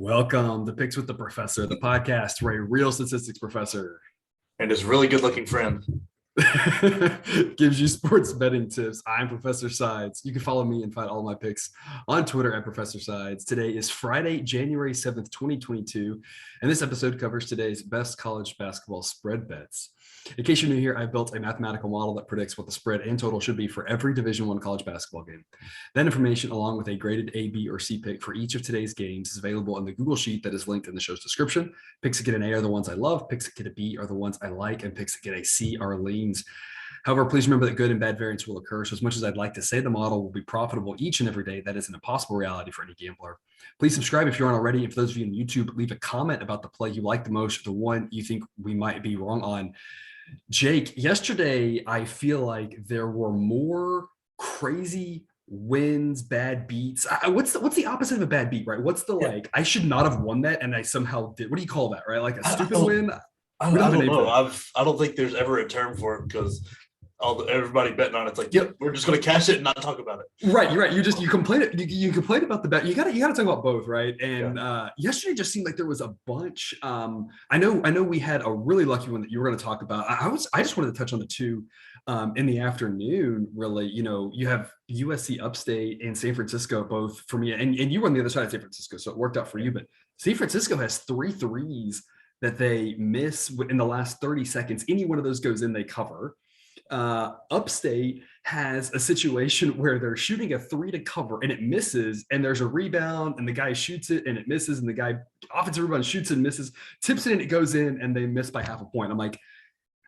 Welcome to Picks with the Professor, the podcast where a real statistics professor and his really good-looking friend gives you sports betting tips. I'm Professor Sides. You can follow me and find all my picks on Twitter at Professor Sides. Today is Friday, January 7th, 2022, and this episode covers today's best college basketball spread bets. In case you're new here, I've built a mathematical model that predicts what the spread and total should be for every Division I college basketball game. That information, along with a graded A, B, or C pick for each of today's games, is available in the Google Sheet that is linked in the show's description. Picks that get an A are the ones I love, picks that get a B are the ones I like, and picks that get a C are leans. However, please remember that good and bad variance will occur. So as much as I'd like to say the model will be profitable each and every day, that is an impossible reality for any gambler. Please subscribe if you aren't already. And for those of you on YouTube, leave a comment about the play you like the most, the one you think we might be wrong on. Jake, yesterday, I feel like there were more crazy wins, bad beats. What's the opposite of a bad beat, right? What's the like, I should not have won that and I somehow did. What do you call that, right? Like a stupid win? I don't know. I don't think there's ever a term for it because everybody betting on it's like, yep, we're just going to cash it and not talk about it. Right, you're right. You complain it. You complain about the bet. You got to talk about both, right? And yesterday just seemed like there was a bunch. I know we had a really lucky one that you were going to talk about. I just wanted to touch on the two in the afternoon. Really, you have USC Upstate and San Francisco both for me, and you were on the other side of San Francisco, so it worked out for you. But San Francisco has 3 threes that they miss in the last 30 seconds. Any one of those goes in, they cover. Upstate has a situation where they're shooting a 3 to cover and it misses, and there's a rebound and the guy shoots it and it misses, and the guy offensive rebound shoots and misses, tips it and it goes in, and they miss by half a point. I'm like,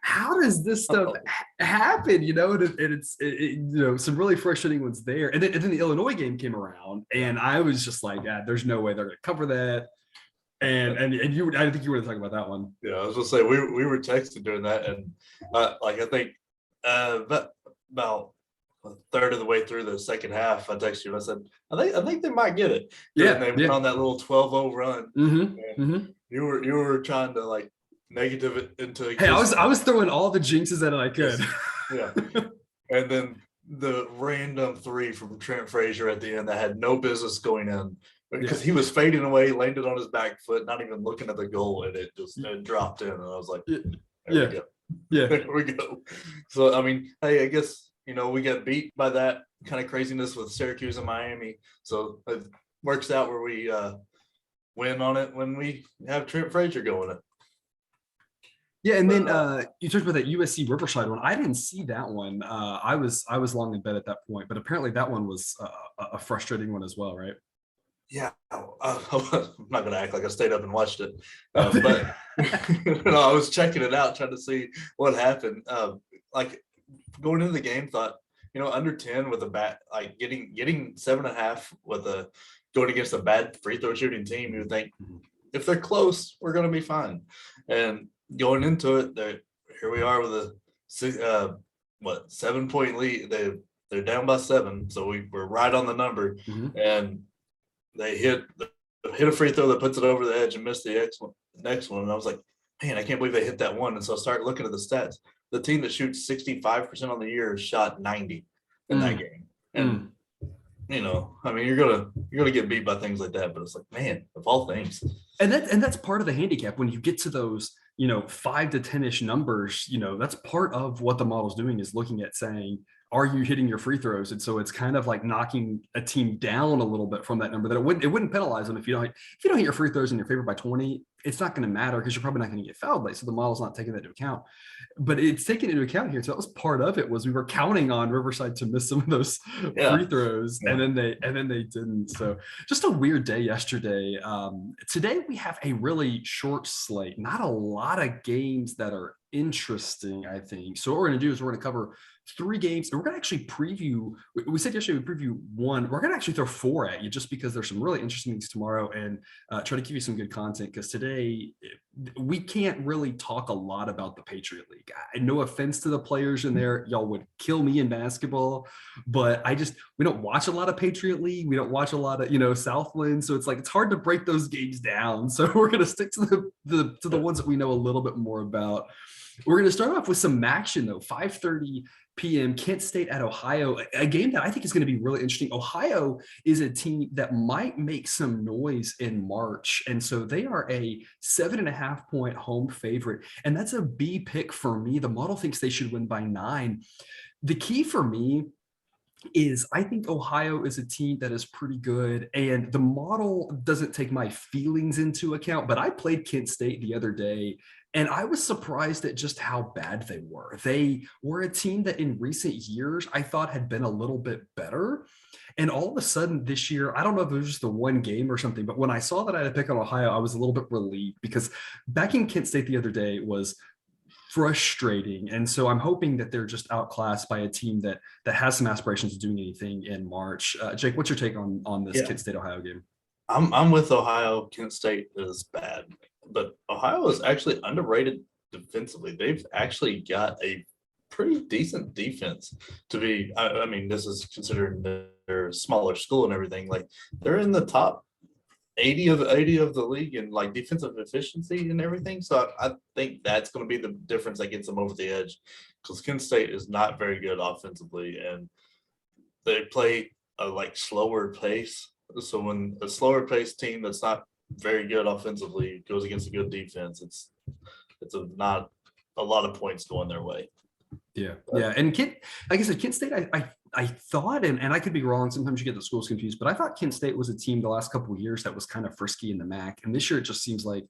how does this stuff happen? And it's some really frustrating ones there. And then the Illinois game came around, and I was just like, there's no way they're going to cover that. And you, I think you were talking about that one. Yeah, I was gonna say we were texting during that, and I think about a third of the way through the second half, I texted you and I said, I think they might get it. Yeah, and they went on that little 12-0 run. Mm-hmm. You were trying to like negative it into. Hey, I was throwing all the jinxes that I could. Yeah, and then the random 3 from Trent Frazier at the end that had no business going in. Because he was fading away, landed on his back foot, not even looking at the goal, and it just dropped in. And I was like, there we go. So, I mean, hey, I guess, we got beat by that kind of craziness with Syracuse and Miami. So it works out where we win on it when we have Trent Frazier going it. Yeah, and then you talked about that USC Riverside one. I didn't see that one. I was long in bed at that point, but apparently that one was a frustrating one as well, right? Yeah, I'm not going to act like I stayed up and watched it, but I was checking it out, trying to see what happened. Like going into the game, thought under 10 with a bad, like getting 7.5 with going against a bad free throw shooting team, you would think if they're close, we're going to be fine. And going into it, here we are with a 7-point lead. They're down by 7, so we're right on the number, and they hit a free throw that puts it over the edge and missed the next one. And I was like, man, I can't believe they hit that one. And so I started looking at the stats. The team that shoots 65% on the year shot 90 in that game. And I mean, you're gonna get beat by things like that. But it's like, man, of all things. And that's part of the handicap when you get to those 5 to 10-ish numbers. That's part of what the model's doing, is looking at saying, are you hitting your free throws? And so it's kind of like knocking a team down a little bit from that number, that it wouldn't penalize them if you don't hit your free throws in your favor by 20. It's not going to matter because you're probably not going to get fouled late. So the model's not taking that into account, but it's taken into account here. So that was part of it, was we were counting on Riverside to miss some of those free throws, and then they didn't. So just a weird day yesterday. Today we have a really short slate, not a lot of games that are interesting, I think. So what we're going to do is we're going to cover 3 games, and we're going to actually preview. We said yesterday we preview 1. We're going to actually throw 4 at you, just because there's some really interesting things tomorrow, and try to give you some good content, because today we can't really talk a lot about the Patriot League. No offense to the players in there, y'all would kill me in basketball, but we don't watch a lot of Patriot League. We don't watch a lot of Southland, so it's hard to break those games down. So we're going to stick to the ones that we know a little bit more about. We're going to start off with some action, though. 5:30 p.m. Kent State at Ohio, a game that I think is going to be really interesting. Ohio is a team that might make some noise in March, and so they are a 7.5-point home favorite, and that's a B pick for me. The model thinks they should win by 9. The key for me is I think Ohio is a team that is pretty good, and the model doesn't take my feelings into account, but I played Kent State the other day, and I was surprised at just how bad they were. They were a team that in recent years I thought had been a little bit better. And all of a sudden this year, I don't know if it was just the one game or something, but when I saw that I had to pick on Ohio, I was a little bit relieved because backing Kent State the other day was frustrating. And so I'm hoping that they're just outclassed by a team that has some aspirations of doing anything in March. Jake, what's your take on this Kent State Ohio game? I'm with Ohio. Kent State is bad, but Ohio is actually underrated defensively. They've actually got a pretty decent defense to be. I mean, this is considering they're a smaller school and everything. Like they're in the top 80 of the league in like defensive efficiency and everything. So I think that's going to be the difference that gets them over the edge, because Kent State is not very good offensively, and they play a like slower pace. So when a slower pace team that's not very good offensively goes against a good defense, it's not a lot of points going their way. Yeah. And like I said, Kent State, I thought, and I could be wrong, sometimes you get the schools confused, but I thought Kent State was a team the last couple of years that was kind of frisky in the MAC. And this year it just seems like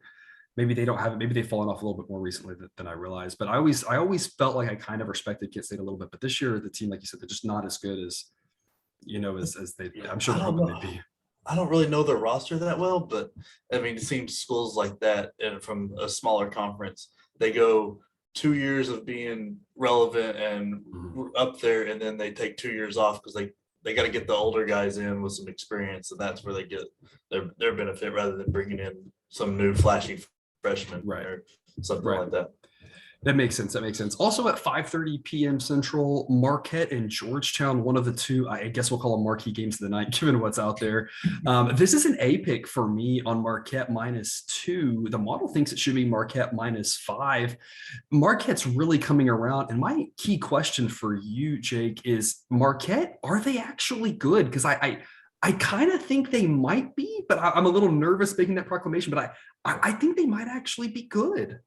maybe they don't have it. Maybe they've fallen off a little bit more recently than I realized. But I always felt like I kind of respected Kent State a little bit. But this year, the team, like you said, they're just not as good as they. I'm sure they're hoping they'd be. I don't really know their roster that well, but I mean, it seems schools like that, and from a smaller conference, they go 2 years of being relevant and up there, and then they take 2 years off because they got to get the older guys in with some experience, and that's where they get their benefit rather than bringing in some new flashy freshmen or something like that. That makes sense. Also at 5:30 p.m. Central, Marquette and Georgetown, one of the two, I guess we'll call them marquee games of the night, given what's out there. This is an A pick for me on Marquette -2. The model thinks it should be Marquette -5. Marquette's really coming around. And my key question for you, Jake, is Marquette, are they actually good? Because I kind of think they might be, but I'm a little nervous making that proclamation, but I think they might actually be good.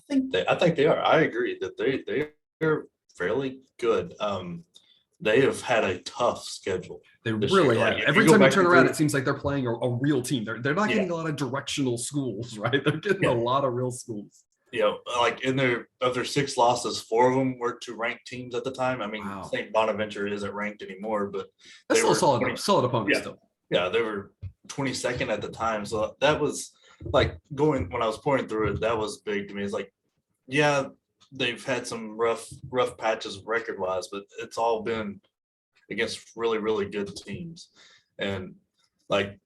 I think they are. I agree that they're fairly good. They have had a tough schedule. They really have. Every time you turn around, it seems like they're playing a real team. They're not getting a lot of directional schools, right? They're getting a lot of real schools. Like in their 6 losses, 4 of them were to ranked teams at the time. I mean, St. Bonaventure isn't ranked anymore, but that's still solid opponents still. Yeah, they were 22nd at the time. So that was like when I was pouring through it, that was big to me. It's like, yeah, they've had some rough patches record wise, but it's all been against really, really good teams. And like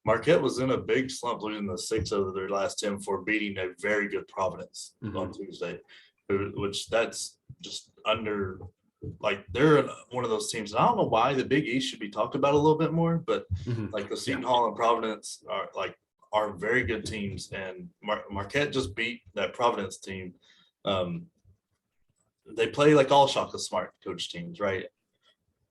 Marquette was in a big slump, losing the 6 of their last 10 for beating a very good Providence on Tuesday, which that's just under. Like they're one of those teams. And I don't know why the Big East should be talked about a little bit more, but like the Seton Hall and Providence are very good teams, and Marquette just beat that Providence team. They play like all Shaka Smart coach teams, right?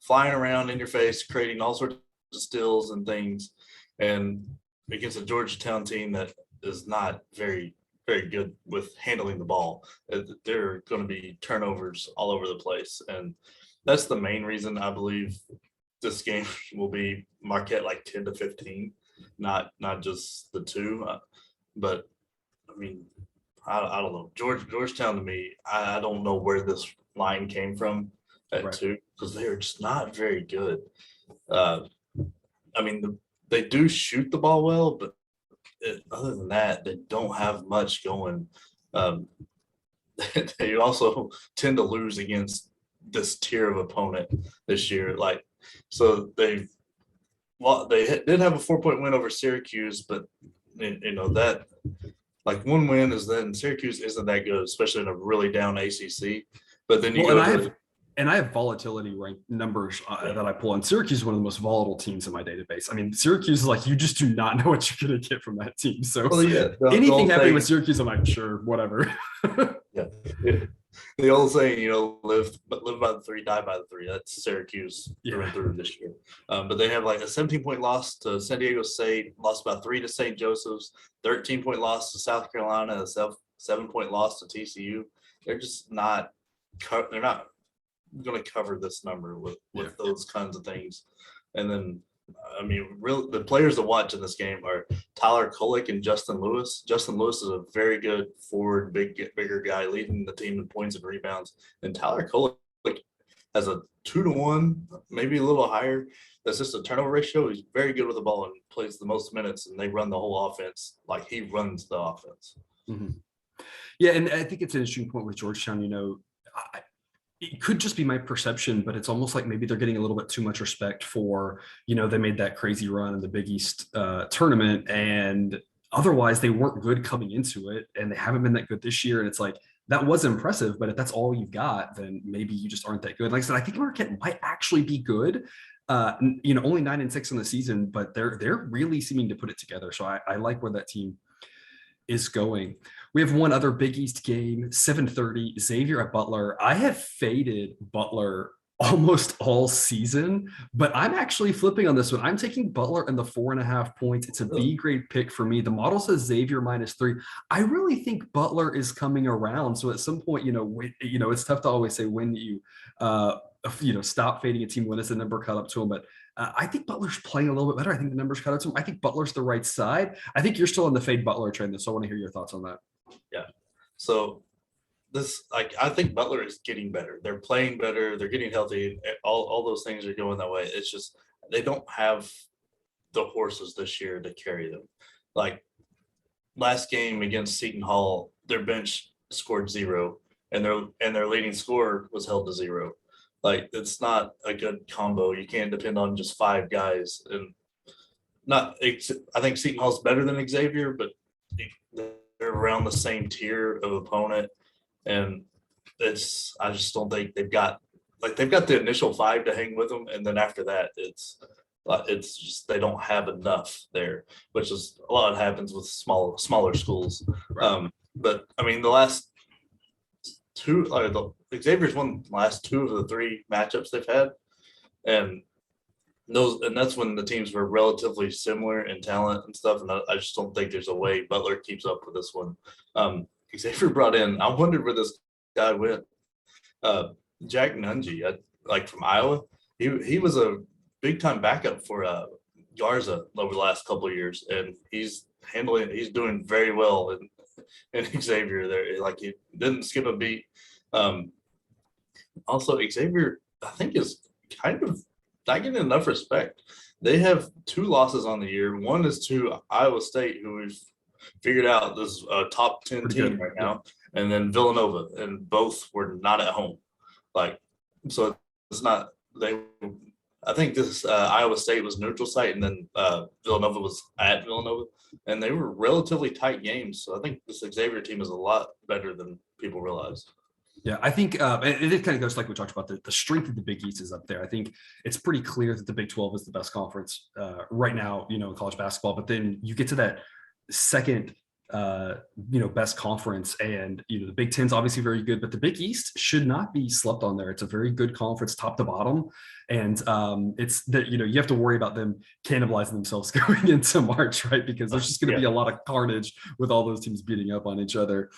Flying around in your face, creating all sorts of steals and things, and against a Georgetown team that is not very, very good with handling the ball. There are going to be turnovers all over the place. And that's the main reason I believe this game will be Marquette like 10-15, not just the 2. But I mean, I don't know. Georgetown to me, I don't know where this line came from at 2, because they are just not very good. I mean, they do shoot the ball well, but other than that, they don't have much going. They also tend to lose against this tier of opponent this year. Like, so they did have a 4-point win over Syracuse, but that like one win is then Syracuse isn't that good, especially in a really down ACC. But then And I have volatility rank numbers that I pull, and Syracuse is one of the most volatile teams in my database. I mean, Syracuse is like, you just do not know what you're going to get from that team. So Well, yeah, anything happening with Syracuse, I'm like, sure, whatever. yeah. The old saying, live by the three, die by the three. That's Syracuse through and through this year. But they have like a 17-point loss to San Diego State, lost by 3 to St. Joseph's, 13-point loss to South Carolina, a 7-point loss to TCU. They're just not. They're not going to cover this number with those kinds of things. And then, I mean, the players to watch in this game are Tyler Kolek and Justin Lewis. Justin Lewis is a very good forward, bigger guy, leading the team in points and rebounds. And Tyler Kolek has a 2-to-1, maybe a little higher. That's just a turnover ratio. He's very good with the ball and plays the most minutes, and they run the whole offense like he runs the offense. Mm-hmm. Yeah, and I think it's an interesting point with Georgetown. It could just be my perception, but it's almost like maybe they're getting a little bit too much respect for, they made that crazy run in the Big East tournament, and otherwise they weren't good coming into it, and they haven't been that good this year. And it's like, that was impressive, but if that's all you've got, then maybe you just aren't that good. Like I said, I think Marquette might actually be good. Only 9-6 in the season, but they're really seeming to put it together. So I like where that team is going. We have one other Big East game, 7:30, Xavier at Butler. I have faded Butler almost all season, but I'm actually flipping on this one. I'm taking Butler in the 4.5 points. It's a B grade pick for me. The model says Xavier -3. I really think Butler is coming around. So at some point, it's tough to always say when you stop fading a team when it's a number cut up to them. But I think Butler's playing a little bit better. I think the numbers cut up to him. I think Butler's the right side. I think you're still on the fade Butler train, so I want to hear your thoughts on that. Yeah. So I think Butler is getting better. They're playing better. They're getting healthy. All those things are going that way. It's just they don't have the horses this year to carry them. Like last game against Seton Hall, their bench scored 0, and their leading scorer was held to 0. Like, it's not a good combo. You can't depend on just 5 guys. And I think Seton Hall's better than Xavier, but they're around the same tier of opponent. And I just don't think they've got the initial 5 to hang with them. And then after that, it's just, they don't have enough there, which is a lot happens with smaller schools. Right. But I mean, the last 2, Xavier's won the last 2 of the 3 matchups they've had. And that's when the teams were relatively similar in talent and stuff. And I just don't think there's a way Butler keeps up with this one. Xavier brought in, I wondered where this guy went. Jack Nungy, from Iowa. He was a big time backup for Garza over the last couple of years, and he's doing very well in Xavier there. Like, he didn't skip a beat. Also, Xavier, I think, is kind of not getting enough respect. They have 2 losses on the year. One is to Iowa State, who we've figured out is a top 10 team right now, and then Villanova, and both were not at home. So it's not I think this Iowa State was neutral site, and then Villanova was at Villanova, and they were relatively tight games. So I think this Xavier team is a lot better than people realize. Yeah, I think it kind of goes like we talked about. The strength of the Big East is up there. I think it's pretty clear that the Big 12 is the best conference right now, in college basketball. But then you get to that second, best conference, and the Big 10's obviously very good, but the Big East should not be slept on there. It's a very good conference, top to bottom, and it's that you have to worry about them cannibalizing themselves going into March, right? Because there's just going to be a lot of carnage with all those teams beating up on each other,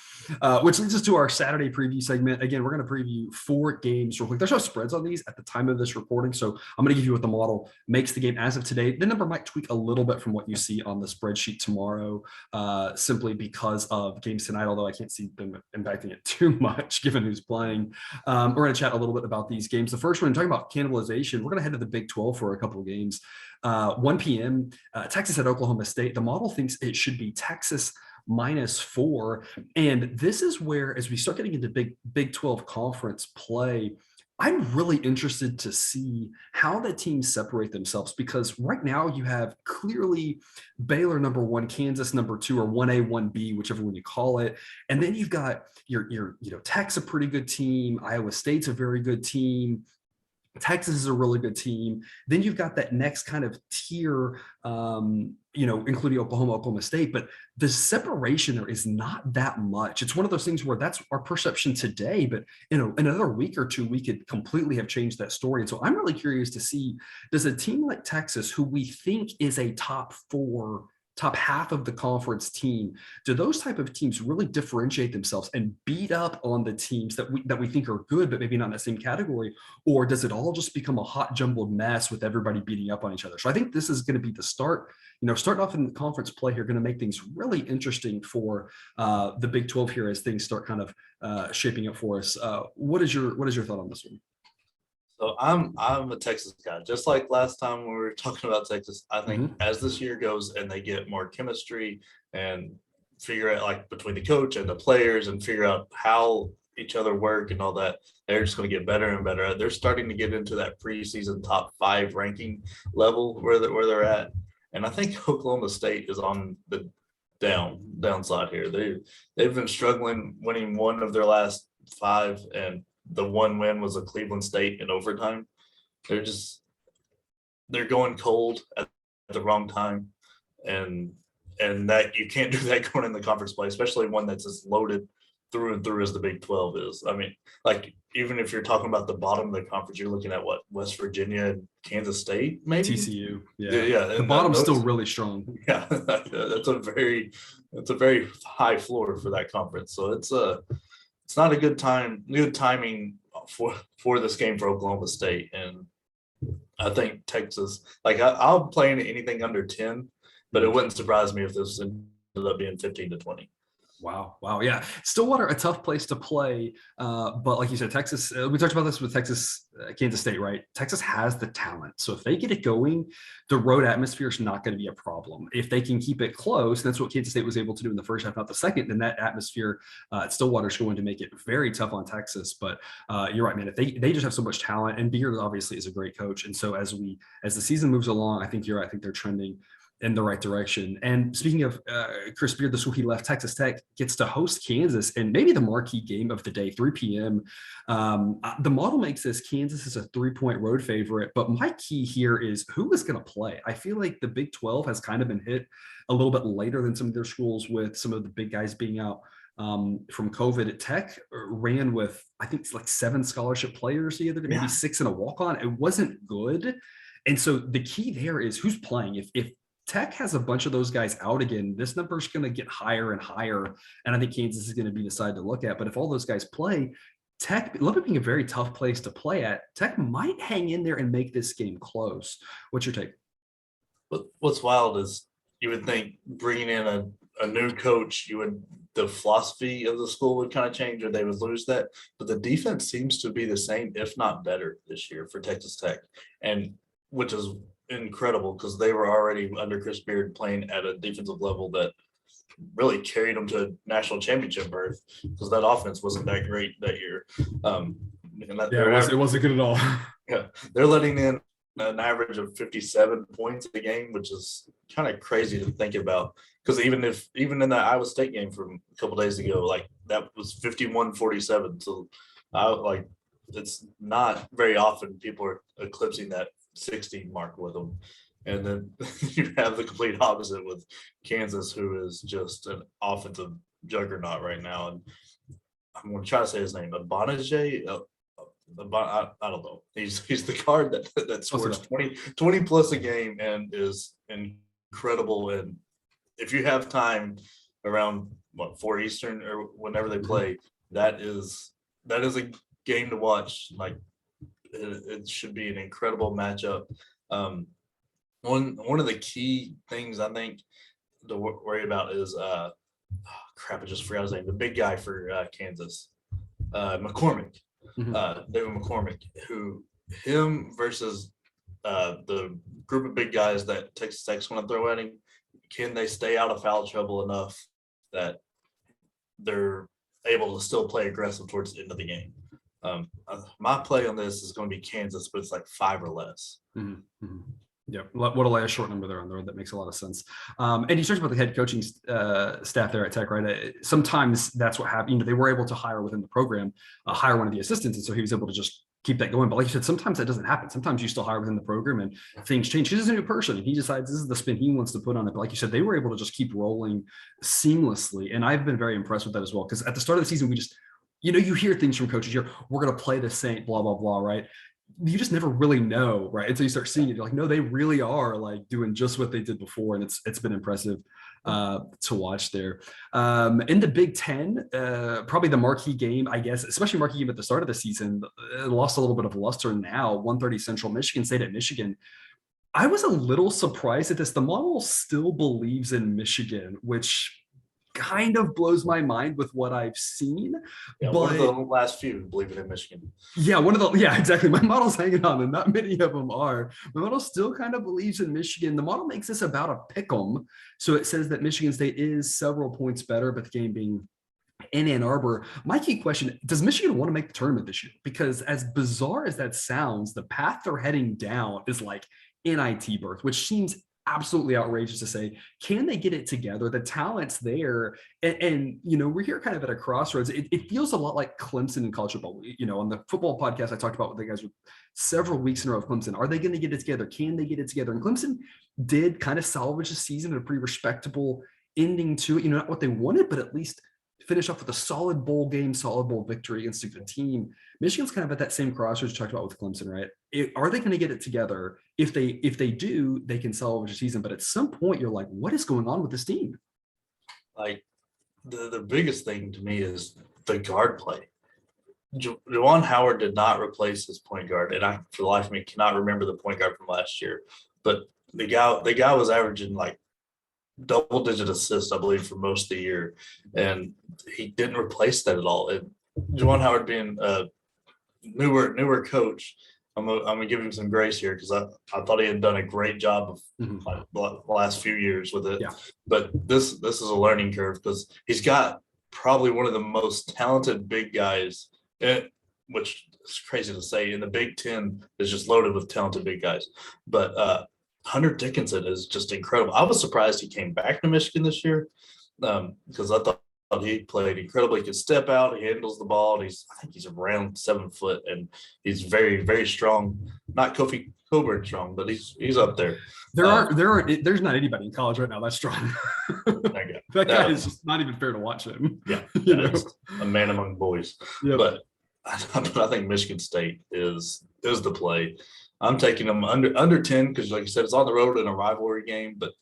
which leads us to our Saturday preview segment. Again, we're going to preview 4 games real quick. There's no spreads on these at the time of this recording, so I'm going to give you what the model makes the game as of today. The number might tweak a little bit from what you see on the spreadsheet tomorrow, simply because of games tonight, although I can't see them impacting it too much given who's playing. We're going to chat a little bit about these games. The first one, talking about cannibalization, we're going to head to the Big 12 for a couple of games. 1 p.m., Texas at Oklahoma State. The model thinks it should be Texas -4. And this is where, as we start getting into Big 12 conference play, I'm really interested to see how the teams separate themselves, because right now you have clearly Baylor number one, Kansas number two, or 1A, 1B, whichever one you call it. And then you've got Tech's a pretty good team. Iowa State's a very good team. Texas is a really good team. Then you've got that next kind of tier, including Oklahoma, Oklahoma State. But the separation there is not that much. It's one of those things where that's our perception today, but in another week or two, we could completely have changed that story. And so I'm really curious to see, does a team like Texas, who we think is a top half of the conference team, do those type of teams really differentiate themselves and beat up on the teams that we think are good, but maybe not in the same category? Or does it all just become a hot jumbled mess with everybody beating up on each other? So I think this is going to be the start, starting off in the conference play here, going to make things really interesting for the Big 12 here as things start kind of shaping up for us. What is your thought on this one? So I'm a Texas guy. Just like last time when we were talking about Texas, I think as this year goes and they get more chemistry and figure out, like, between the coach and the players, and figure out how each other work and all that, they're just going to get better and better. They're starting to get into that preseason top 5 ranking level where they're at. And I think Oklahoma State is on the downside here. They've been struggling, winning one of their last 5, and the one win was a Cleveland State in overtime. They're going cold at the wrong time, and that you can't do that going in the conference play, especially one that's as loaded through and through as the Big 12 is. I mean, like, even if you're talking about the bottom of the conference, you're looking at what, West Virginia and Kansas State, maybe TCU. Yeah. The bottom's still really strong. Yeah, that's a very high floor for that conference. So it's not a good timing for this game for Oklahoma State. And I think Texas, like, I'll play anything under 10, but it wouldn't surprise me if this ended up being 15-20. Wow. Yeah. Stillwater, a tough place to play. But like you said, Texas, we talked about this with Texas, Kansas State, right? Texas has the talent. So if they get it going, the road atmosphere is not going to be a problem. If they can keep it close, that's what Kansas State was able to do in the first half, not the second, then that atmosphere at Stillwater is going to make it very tough on Texas. But you're right, man. If they just have so much talent, and Beard obviously is a great coach. And so as the season moves along, I think you're right. I think they're trending in the right direction. And speaking of Chris Beard, this week he left Texas Tech, gets to host Kansas, and maybe the marquee game of the day, 3 p.m. The model makes this Kansas is a 3-point road favorite, but my key here is who is going to play. I feel like the Big 12 has kind of been hit a little bit later than some of their schools, with some of the big guys being out from COVID. At Tech ran with, I think it's like 7 scholarship players the other day, maybe 6 in a walk-on. It wasn't good. And so the key there is who's playing. If Tech has a bunch of those guys out again, this number is going to get higher and higher. And I think Kansas is going to be the side to look at. But if all those guys play, Tech, a little bit being a very tough place to play at, Tech might hang in there and make this game close. What's your take? What's wild is you would think bringing in a new coach, the philosophy of the school would kind of change, or they would lose that. But the defense seems to be the same, if not better, this year for Texas Tech, and which is incredible because they were already under Chris Beard playing at a defensive level that really carried them to a national championship berth, because that offense wasn't that great that year. It wasn't good at all. Yeah, they're letting in an average of 57 points a game, which is kind of crazy to think about. Because even in that Iowa State game from a couple days ago, like, that was 51-47. So it's not very often people are eclipsing that 60 mark with them. And then you have the complete opposite with Kansas, who is just offensive juggernaut right now. And I'm going to try to say his name, Abanije. I don't know. He's the guard that scores 20 plus a game and is incredible. And if you have time around 4 Eastern or whenever they play, that is a game to watch. Like it should be an incredible matchup. One of the key things I think to worry about is I just forgot his name. The big guy for Kansas, McCormick, David McCormick, him versus the group of big guys that Texas Tech's going to throw at him. Can they stay out of foul trouble enough that they're able to still play aggressive towards the end of the game? My play on this is going to be Kansas, but it's like 5 or less. Mm-hmm. Mm-hmm. Yeah, what'll lay a short number there on the road? That makes a lot of sense. And you talked about the head coaching staff there at Tech, right? Sometimes that's what happened. They were able to hire within the program, hire one of the assistants, and so he was able to just keep that going. But like you said, sometimes that doesn't happen. Sometimes you still hire within the program, and things change. He's a new person, and he decides this is the spin he wants to put on it. But like you said, they were able to just keep rolling seamlessly, and I've been very impressed with that as well. Because at the start of the season, we just you hear things from coaches here. We're going to play the Saint, blah blah blah, right? You just never really know, right? Until you start seeing it, you're like, no, they really are like doing just what they did before, and it's been impressive to watch there. In the Big Ten, probably the marquee game, I guess, especially marquee game at the start of the season, lost a little bit of luster now. 1:30 Central, Michigan State at Michigan. I was a little surprised at this. The model still believes in Michigan, which kind of blows my mind with what I've seen. Yeah, but one of the last few believe it in Michigan. Yeah, exactly. My model's hanging on, and not many of them are. My model still kind of believes in Michigan. The model makes this about a pick 'em. So it says that Michigan State is several points better, but the game being in Ann Arbor. My key question, does Michigan want to make the tournament this year? Because as bizarre as that sounds, the path they're heading down is like NIT berth, which seems absolutely outrageous to say. Can they get it together? The talent's there. And we're here kind of at a crossroads. It feels a lot like Clemson in college football. On the football podcast, I talked about with the guys with several weeks in a row of Clemson. Are they going to get it together? Can they get it together? And Clemson did kind of salvage the season at a pretty respectable ending to it. Not what they wanted, but at least finish off with a solid bowl game, solid bowl victory against a good team. Michigan's kind of at that same crossroads you talked about with Clemson, right? Are they going to get it together? If they do, they can salvage the season. But at some point, you're like, what is going on with this team? Like the biggest thing to me is the guard play. Juwan Howard did not replace his point guard, and I, for the life of me, cannot remember the point guard from last year. But the guy was averaging like double-digit assists, I believe, for most of the year, and he didn't replace that at all. And Juwan Howard being a newer coach, I'm gonna give him some grace here because I thought he had done a great job of like, the last few years with it. Yeah. But this is a learning curve because he's got probably one of the most talented big guys, which is crazy to say. In the Big Ten is just loaded with talented big guys, but Hunter Dickinson is just incredible. I was surprised he came back to Michigan this year because I thought he played incredibly. He could step out, he handles the ball, and I think he's around 7 foot, and he's very, very strong. Not Kofi Coburn strong, but he's up there. There's not anybody in college right now that's strong. That guy is just not even fair to watch him. Yeah, a man among boys. Yep. But I think Michigan State is the play. I'm taking them under 10 because, like you said, it's on the road in a rivalry game. But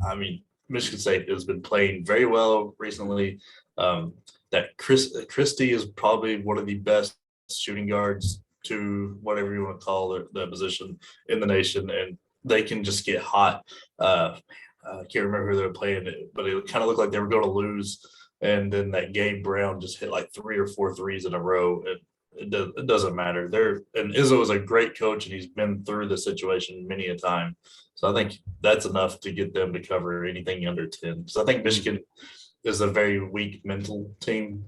I mean, Michigan State has been playing very well recently. That Christie is probably one of the best shooting guards to whatever you want to call the position in the nation, and they can just get hot. I can't remember who they were playing, but it kind of looked like they were going to lose. And then that Gabe Brown just hit like 3 or 4 threes in a row. It doesn't matter. And Izzo is a great coach, and he's been through the situation many a time. So I think that's enough to get them to cover anything under 10. Because I think Michigan is a very weak mental team,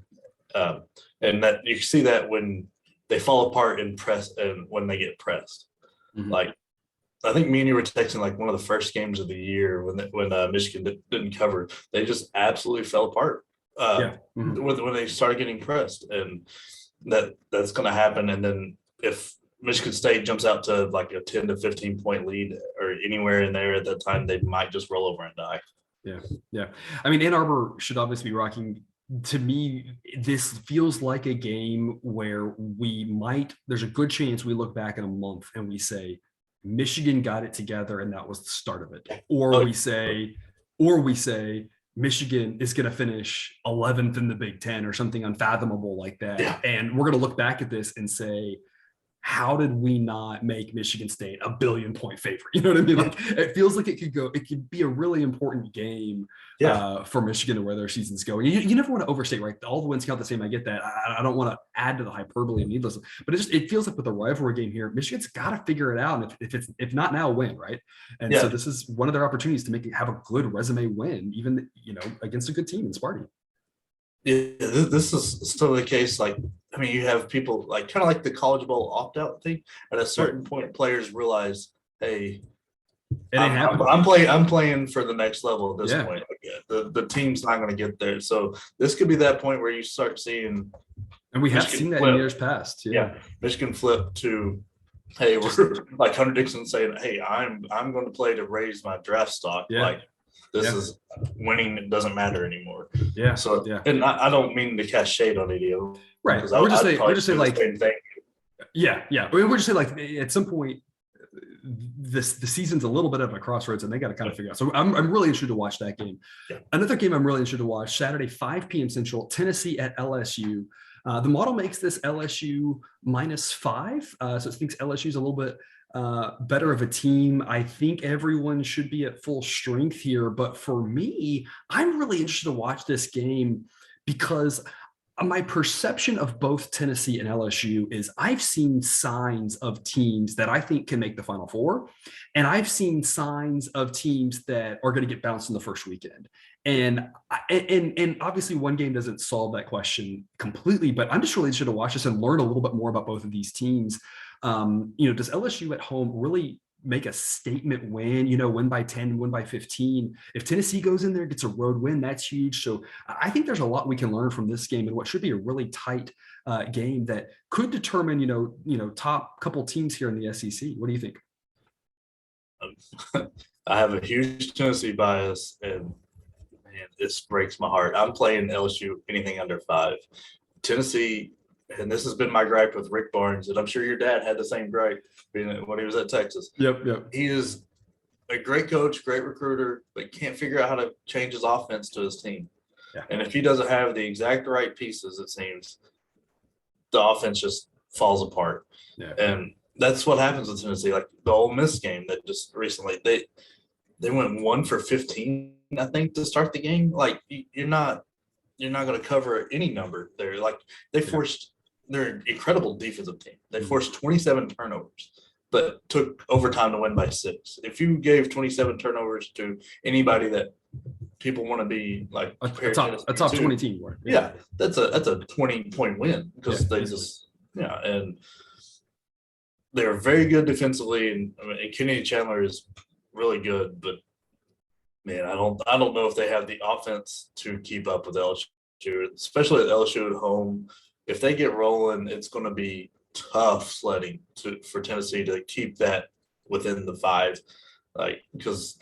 and that you see that when they fall apart in press and when they get pressed. Mm-hmm. Like I think me and you were texting like one of the first games of the year when Michigan didn't cover. They just absolutely fell apart when they started getting pressed, and that's going to happen. And then if Michigan State jumps out to like a 10 to 15 point lead or anywhere in there at that time, they might just roll over and die. Yeah. I mean, Ann Arbor should obviously be rocking. To me, this feels like a game where there's a good chance we look back in a month and we say, Michigan got it together and that was the start of it. Or we say, Michigan is going to finish 11th in the Big Ten or something unfathomable like that. Yeah. And we're going to look back at this and say, how did we not make Michigan State a 1 billion point favorite? You know what I mean? Like it feels like it could be a really important game for Michigan and where their season's going. You never want to overstate, right? All the wins count the same. I get that. I don't want to add to the hyperbole and needless, but it feels like with the rivalry game here, Michigan's got to figure it out. And if not now, win, right? And so this is one of their opportunities to have a good resume win, even against a good team in Sparty. Yeah, this is still the case. Like, I mean, you have people like kind of like the College Bowl opt-out thing. At a Right. certain point, players realize, hey, It ain't happening. I'm playing for the next level at this Yeah. point. Like, the team's not going to get there. So this could be that point where you start seeing, And we have Michigan seen that flip. in years past. Yeah, Michigan flip to, hey, we're like Hunter Dickinson saying, hey, I'm going to play to raise my draft stock. Yeah. Like, this is winning. It doesn't matter anymore. Yeah. So, yeah. and I don't mean to cast shade on any of them. Right. Because We're just say like, same thing. yeah. We're just saying like at some point, the season's a little bit of a crossroads and they got to kind of figure out. So I'm really interested to watch that game. Yeah. Another game I'm really interested to watch Saturday, 5 p.m. Central, Tennessee at LSU. The model makes this LSU -5. So it thinks LSU is a little bit better of a team. I think everyone should be at full strength here. But for me, I'm really interested to watch this game because my perception of both Tennessee and LSU is I've seen signs of teams that I think can make the Final Four, and I've seen signs of teams that are going to get bounced in the first weekend. And obviously one game doesn't solve that question completely, but I'm just really interested to watch this and learn a little bit more about both of these teams. Does LSU at home really make a statement win, win by 10, win by 15? If Tennessee goes in there, gets a road win, that's huge. So I think there's a lot we can learn from this game and what should be a really tight game that could determine, top couple teams here in the SEC. What do you think? I have a huge Tennessee bias, and man, this breaks my heart. I'm playing LSU anything under 5. Tennessee, and this has been my gripe with Rick Barnes, and I'm sure your dad had the same gripe when he was at Texas. Yep. He is a great coach, great recruiter, but can't figure out how to change his offense to his team. Yeah. And if he doesn't have the exact right pieces, it seems, the offense just falls apart. Yeah. And that's what happens with Tennessee. Like the Ole Miss game that just recently, they went 1 for 15, I think, to start the game. Like you're not going to cover any number there. Like they're an incredible defensive team. They forced 27 turnovers, but took overtime to win by 6. If you gave 27 turnovers to anybody that people want to be like a top 20 team, right? Yeah, that's a 20-point win because and they're very good defensively, and Kenny Chandler is really good, but man, I don't know if they have the offense to keep up with LSU, especially at LSU at home. If they get rolling, it's going to be tough sledding for Tennessee to keep that within the 5, like because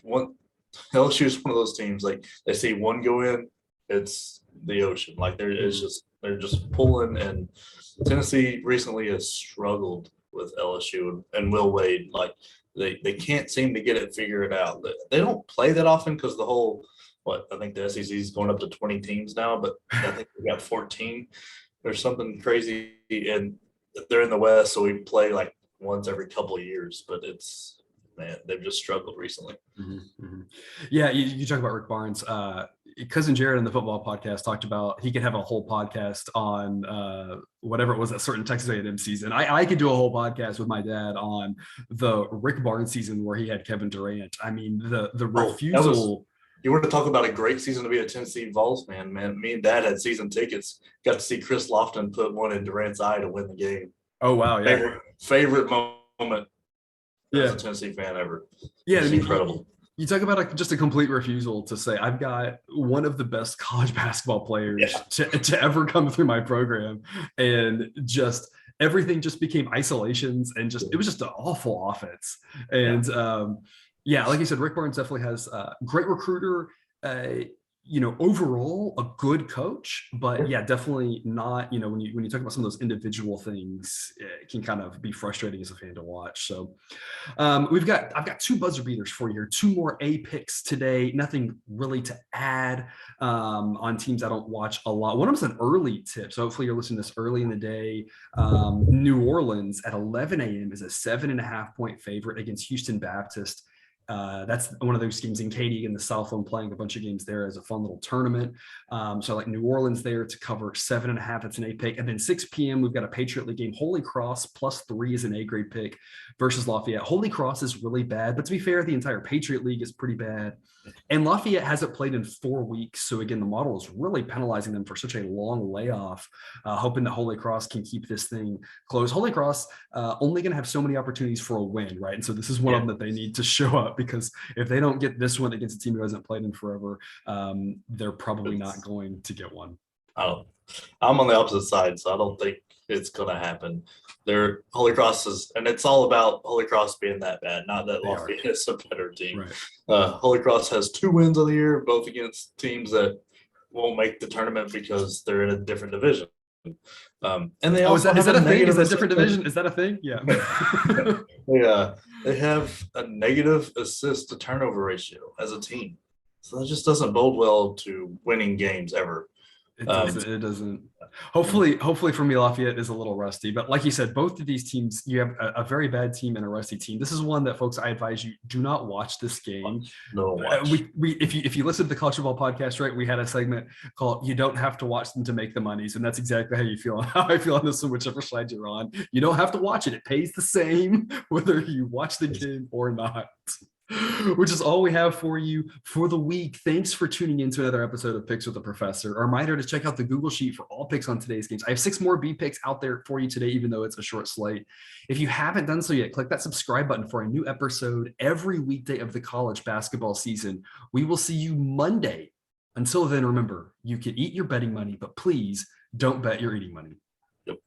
LSU is one of those teams, like they see one go in, it's the ocean. Like they're just pulling, and Tennessee recently has struggled with LSU and Will Wade. Like they can't seem to get it figured out. They don't play that often because the whole I think the SEC is going up to 20 teams now, but I think we got 14 or something crazy, and they're in the West, so we play like once every couple of years. But they've just struggled recently. Mm-hmm. Yeah, you talk about Rick Barnes. Cousin Jared in the football podcast talked about he could have a whole podcast on whatever it was, that certain Texas A&M season. I could do a whole podcast with my dad on the Rick Barnes season where he had Kevin Durant. I mean, the refusal. You want to talk about a great season to be a Tennessee Vols fan, man. Me and Dad had season tickets. Got to see Chris Lofton put one in Durant's eye to win the game. Oh, wow. Yeah. Favorite moment as a Tennessee fan ever. Yeah. It's incredible. You talk about just a complete refusal to say, I've got one of the best college basketball players to ever come through my program. And just everything just became isolations and it was just an awful offense. And like you said, Rick Barnes definitely has a great recruiter, overall a good coach, but definitely not, when you talk about some of those individual things, it can kind of be frustrating as a fan to watch. So I've got 2 buzzer beaters for you here, 2 more A picks today. Nothing really to add on teams I don't watch a lot. One of them is an early tip, so hopefully you're listening to this early in the day. New Orleans at 11 a.m. is a 7.5-point favorite against Houston Baptist. That's one of those games in Katy in the Southland, playing a bunch of games there as a fun little tournament. So I like New Orleans there to cover 7.5. That's an A pick. And then 6 p.m. we've got a Patriot League game. Holy Cross +3 is an A grade pick versus Lafayette. Holy Cross is really bad, but to be fair, the entire Patriot League is pretty bad. And Lafayette hasn't played in 4 weeks. So again, the model is really penalizing them for such a long layoff, hoping that Holy Cross can keep this thing close. Holy Cross only going to have so many opportunities for a win, right? And so this is one of them that they need to show up, because if they don't get this one against a team who hasn't played in forever, they're probably not going to get one. I'm on the opposite side, so I don't think it's going to happen. Holy Cross is, and it's all about Holy Cross being that bad, not that Lafayette is a better team. Right. Holy Cross has 2 wins of the year, both against teams that won't make the tournament because they're in a different division. And they also is that a thing? Is that a different division? Is that a thing? Yeah. Yeah. They have a negative assist to turnover ratio as a team. So that just doesn't bode well to winning games ever. It doesn't. Hopefully for me, Lafayette is a little rusty. But like you said, both of these teams, you have a very bad team and a rusty team. This is one that, folks, I advise you, do not watch this game. No, if you listen to the College Football Podcast, right, we had a segment called "You Don't Have to Watch Them to Make the Monies," and that's exactly how I feel on this one, whichever side you're on. You don't have to watch it; it pays the same whether you watch the game or not. Which is all we have for you for the week. Thanks for tuning in to another episode of Picks with the Professor. A reminder to check out the Google Sheet for all picks on today's games. I have 6 more B picks out there for you today, even though it's a short slate. If you haven't done so yet, click that subscribe button for a new episode every weekday of the college basketball season. We will see you Monday. Until then, remember, you can eat your betting money, but please don't bet your eating money.